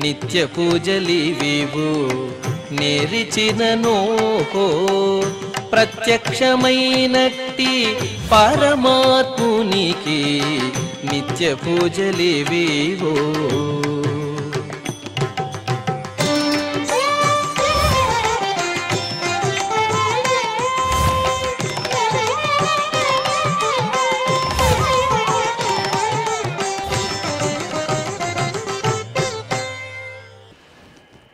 నిత్య పూజలివివు నేరిచినను ప్రత్యక్షమైనట్టి పరమాత్మునికి నిత్య పూజలివివు.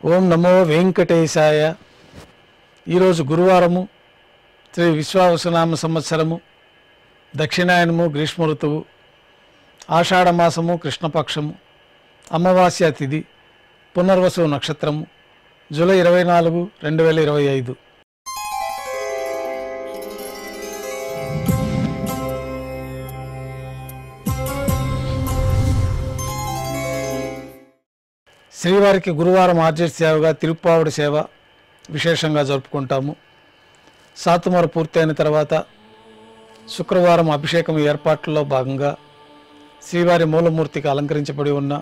ఓం నమో వెంకటేశాయ. ఈరోజు గురువారము, శ్రీ విశ్వావసునామ సంవత్సరము, దక్షిణాయనము, గ్రీష్మ ఋతువు, ఆషాఢమాసము, కృష్ణపక్షము, అమావాస్య తిథి, పునర్వసు నక్షత్రము, జూలై 24, 2025. శ్రీవారికి గురువారం ఆర్జిత సేవగా తిరుప్పావడి సేవ విశేషంగా జరుపుకుంటాము. సాతుమర పూర్తయిన తర్వాత శుక్రవారం అభిషేకం ఏర్పాట్లలో భాగంగా శ్రీవారి మూలమూర్తికి అలంకరించబడి ఉన్న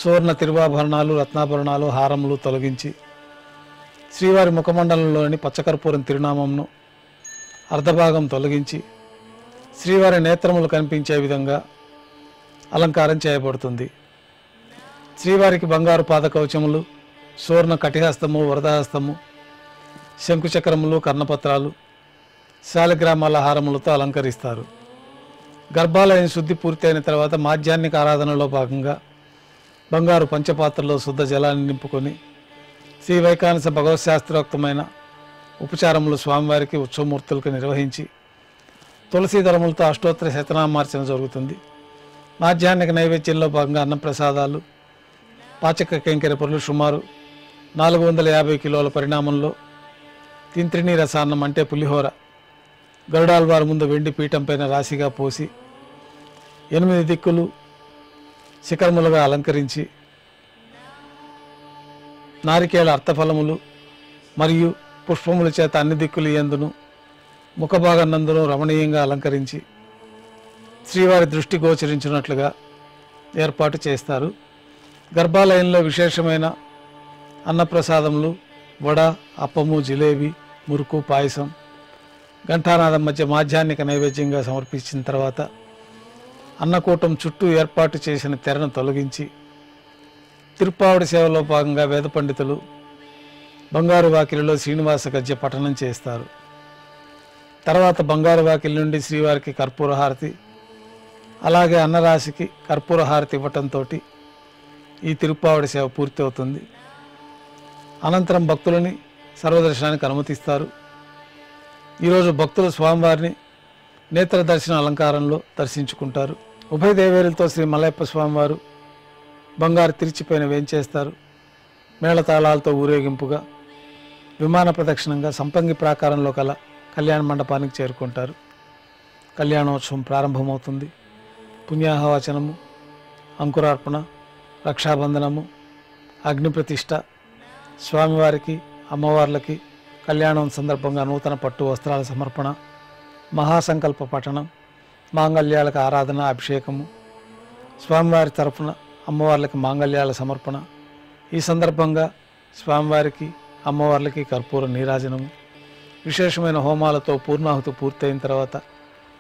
సువర్ణ తిరువాభరణాలు, రత్నాభరణాలు, హారములు తొలగించి శ్రీవారి ముఖమండలంలోని పచ్చకర్పూరం తిరునామంను అర్ధభాగం తొలగించి శ్రీవారి నేత్రములు కనిపించే విధంగా అలంకారం చేయబడుతుంది. శ్రీవారికి బంగారు పాదకవచములు, సువర్ణ కటిహస్తము, వరదహస్తము, శంకుచక్రములు, కర్ణపత్రాలు, శాలిగ్రామాల హారములతో అలంకరిస్తారు. గర్భాలయం శుద్ధి పూర్తయిన తర్వాత మాధ్యాహ్నిక ఆరాధనలో భాగంగా బంగారు పంచపాత్రలో శుద్ధ జలాన్ని నింపుకొని శ్రీ వైకానస భగవశాస్త్రోక్తమైన ఉపచారములు స్వామివారికి ఉత్సవమూర్తులకు నిర్వహించి తులసీదళములతో అష్టోత్తర శతనామార్చన జరుగుతుంది. మాధ్యాహ్నిక నైవేద్యంలో భాగంగా అన్నప్రసాదాలు, పాచక కేంకర పొరులు సుమారు 450 కిలోల పరిణామంలో తింత్రిణీ రసాన్నం అంటే పులిహోర గరుడాల్వారి ముందు వెండి పీఠం పైన రాశిగా పోసి 8 దిక్కులు శిఖరములుగా అలంకరించి నారికేళ అర్థఫలములు మరియు పుష్పముల చేత అన్ని దిక్కులు యందును ముఖభాగనందును రమణీయంగా అలంకరించి శ్రీవారి దృష్టి గోచరించినట్లుగా ఏర్పాటు చేస్తారు. గర్భాలయంలో విశేషమైన అన్నప్రసాదములు, వడ, అప్పము, జిలేబీ, మురుకు, పాయసం, ఘంటానాదం మధ్య మాధ్యాహ్నిక నైవేద్యంగా సమర్పించిన తర్వాత అన్నకూటం చుట్టూ ఏర్పాటు చేసిన తెరను తొలగించి తిరుప్పావడి సేవలో భాగంగా వేద పండితులు బంగారు వాకిలిలో శ్రీనివాస గద్య పఠనం చేస్తారు. తర్వాత బంగారు వాకిలి నుండి శ్రీవారికి కర్పూర హారతి, అలాగే అన్నరాశికి కర్పూర హారతి ఇవ్వటంతో ఈ తిరుప్పావడి సేవ పూర్తి అవుతుంది. అనంతరం భక్తులని సర్వదర్శనానికి అనుమతిస్తారు. ఈరోజు భక్తులు స్వామివారిని నేత్ర దర్శన అలంకారంలో దర్శించుకుంటారు. ఉభయ దేవేరులతో శ్రీ మలయప్ప స్వామివారు బంగారు తిరిచిపైన వేంచేస్తారు. మేళతాళాలతో ఊరేగింపుగా విమాన ప్రదక్షిణంగా సంపంగి ప్రాకారంలో కల కళ్యాణ మండపానికి చేరుకుంటారు. కళ్యాణోత్సవం ప్రారంభమవుతుంది. పుణ్యాహవచనము, అంకురార్పణ, రక్షాబంధనము, అగ్నిప్రతిష్ఠ, స్వామివారికి అమ్మవార్లకి కళ్యాణం సందర్భంగా నూతన పట్టు వస్త్రాల సమర్పణ, మహాసంకల్ప పఠనం, మాంగళ్యాలకు ఆరాధన, అభిషేకము, స్వామివారి తరఫున అమ్మవార్లకి మాంగళ్యాల సమర్పణ. ఈ సందర్భంగా స్వామివారికి అమ్మవార్లకి కర్పూర నీరాజనము, విశేషమైన హోమాలతో పూర్ణాహుతి పూర్తయిన తర్వాత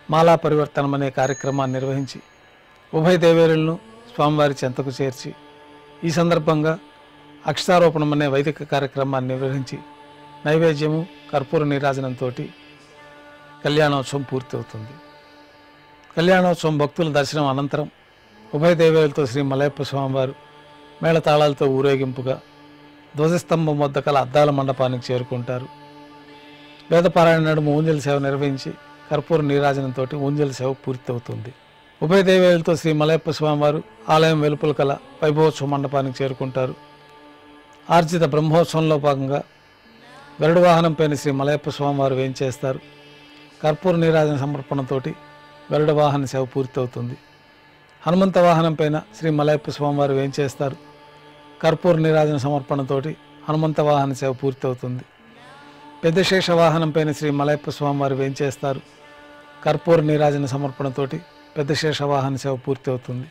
మాలా పరివర్తనం అనే కార్యక్రమాన్ని నిర్వహించి ఉభయ దేవేరులను స్వామివారి చెంతకు చేర్చి ఈ సందర్భంగా అక్షతారోపణం అనే వైదిక కార్యక్రమాన్ని నిర్వహించి నైవేద్యము, కర్పూర నీరాజనంతో కళ్యాణోత్సవం పూర్తి అవుతుంది. కళ్యాణోత్సవం భక్తుల దర్శనం అనంతరం ఉభయ దేవేరులతో శ్రీ మలయప్ప స్వామివారు మేళతాళాలతో ఊరేగింపుగా ధ్వజస్తంభం వద్ద కల అద్దాల మండపానికి చేరుకుంటారు. వేదపారాయణ నడుమ ఊంజల సేవ నిర్వహించి కర్పూర నీరాజనంతో ఊంజల సేవ పూర్తి అవుతుంది. ఉభయ దేవేరులతో శ్రీ మలయప్ప స్వామివారు ఆలయం వెలుపల కల వైభవోత్సవ మండపానికి చేరుకుంటారు. ఆర్జిత బ్రహ్మోత్సవంలో భాగంగా గరుడ వాహనం పైన శ్రీ మలయప్ప స్వామివారు వేంచేస్తారు. కర్పూర నీరాజన సమర్పణతో గరుడ వాహన సేవ పూర్తి అవుతుంది. హనుమంత వాహనం పైన శ్రీ మలయప్ప స్వామివారు వేంచేస్తారు. కర్పూర నీరాజన సమర్పణతో హనుమంత వాహన సేవ పూర్తి అవుతుంది. పెద్ద శేష వాహనం పైన శ్రీ మలయప్ప స్వామివారు వేంచేస్తారు. కర్పూర నీరాజన సమర్పణతో పెద్ద శేష వాహన సేవ పూర్తి అవుతుంది.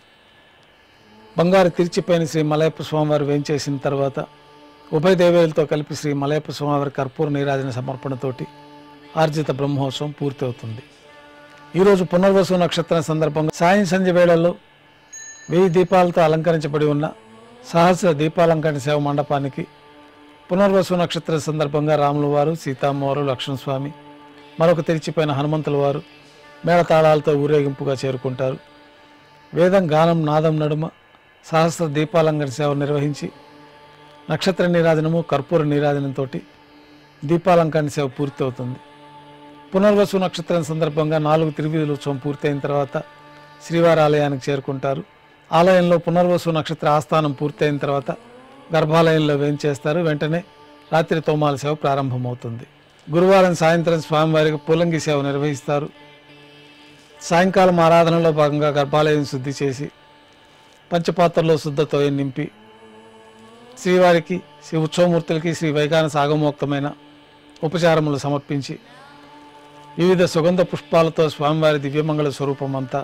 బంగారు తిరిచిపోయిన శ్రీ మలయప్ప స్వామివారు వేంచేసిన తర్వాత ఉభయ దేవేలతో కలిపి శ్రీ మలయప్ప స్వామివారి కర్పూర నీరాజన సమర్పణతోటి ఆర్జిత బ్రహ్మోత్సవం పూర్తి అవుతుంది. ఈరోజు పునర్వసు నక్షత్రం సందర్భంగా సాయం సంధ్య వేళల్లో 1000 దీపాలతో అలంకరించబడి ఉన్న సహస్ర దీపాలంకరణ సేవ మండపానికి పునర్వసు నక్షత్రం సందర్భంగా రాముల వారు, సీతమ్మవారు, లక్ష్మణస్వామి, మరొక తెరిచిపోయిన హనుమంతుల వారు మేళతాళాలతో ఊరేగింపుగా చేరుకుంటారు. వేదం, గానం, నాదం నడుమ సహస్ర దీపాలంకరణ సేవ నిర్వహించి నక్షత్ర నీరాజనము, కర్పూర నీరాజనంతో దీపాలంకరణ సేవ పూర్తి అవుతుంది. పునర్వసు నక్షత్రం సందర్భంగా 4 తిరువీధుల ఉత్సవం పూర్తయిన తర్వాత శ్రీవారి ఆలయానికి చేరుకుంటారు. ఆలయంలో పునర్వసు నక్షత్ర ఆస్థానం పూర్తయిన తర్వాత గర్భాలయంలో వేంచేస్తారు. వెంటనే రాత్రి తోమాల సేవ ప్రారంభమవుతుంది. గురువారం సాయంత్రం స్వామివారికి పూలంగి సేవ నిర్వహిస్తారు. సాయంకాలం ఆరాధనలో భాగంగా గర్భాలయం శుద్ధి చేసి పంచపాత్రలో శుద్ధతో నింపి శ్రీవారికి, శ్రీ ఉత్సవమూర్తులకి శ్రీ వైఖానస ఆగమోక్తమైన ఉపచారములు సమర్పించి వివిధ సుగంధ పుష్పాలతో స్వామివారి దివ్యమంగళ స్వరూపం అంతా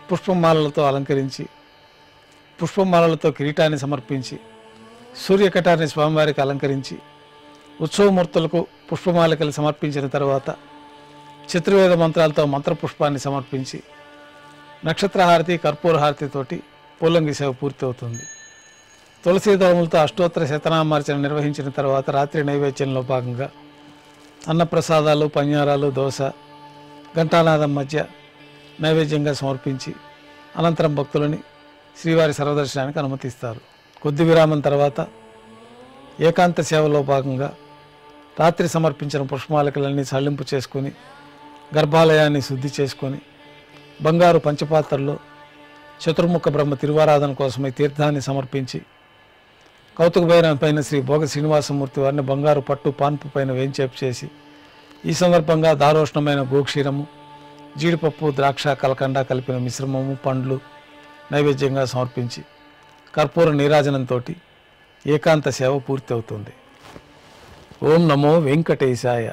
పుష్పమాలలతో అలంకరించి పుష్పమాలలతో కిరీటాన్ని సమర్పించి సూర్యకటాన్ని స్వామివారికి అలంకరించి ఉత్సవమూర్తులకు పుష్పమాలికలు సమర్పించిన తర్వాత చతుర్వేద మంత్రాలతో మంత్రపుష్పాన్ని సమర్పించి నక్షత్రహారతి, కర్పూర హారతితోటి పూలంగి సేవ పూర్తి అవుతుంది. తులసీ దళములతో అష్టోత్తర శతనామార్చన నిర్వహించిన తర్వాత రాత్రి నైవేద్యంలో భాగంగా అన్నప్రసాదాలు, పన్యారాలు, దోశ, ఘంటానాదం మధ్య నైవేద్యంగా సమర్పించి అనంతరం భక్తులని శ్రీవారి సర్వదర్శనానికి అనుమతిస్తారు. కొద్ది విరామం తర్వాత ఏకాంత సేవలో భాగంగా రాత్రి సమర్పించిన పుష్పమాలికలన్నీ సళ్లింపు చేసుకుని గర్భాలయాన్ని శుద్ధి చేసుకొని బంగారు పంచపాత్రలో చతుర్ముఖ బ్రహ్మ తిరువారాధన కోసమై తీర్థాన్ని సమర్పించి కౌతుకభైరవం పైన శ్రీ భోగ శ్రీనివాసమూర్తి వారిని బంగారు పట్టు పాన్పు పైన వేంచేపు చేసి ఈ సందర్భంగా దారోష్ణమైన గోక్షీరము, జీడిపప్పు, ద్రాక్ష, కలకండ కలిపిన మిశ్రమము, పండ్లు నైవేద్యంగా సమర్పించి కర్పూర నీరాజనంతో ఏకాంత సేవ పూర్తి అవుతుంది. ఓం నమో వెంకటేశాయ.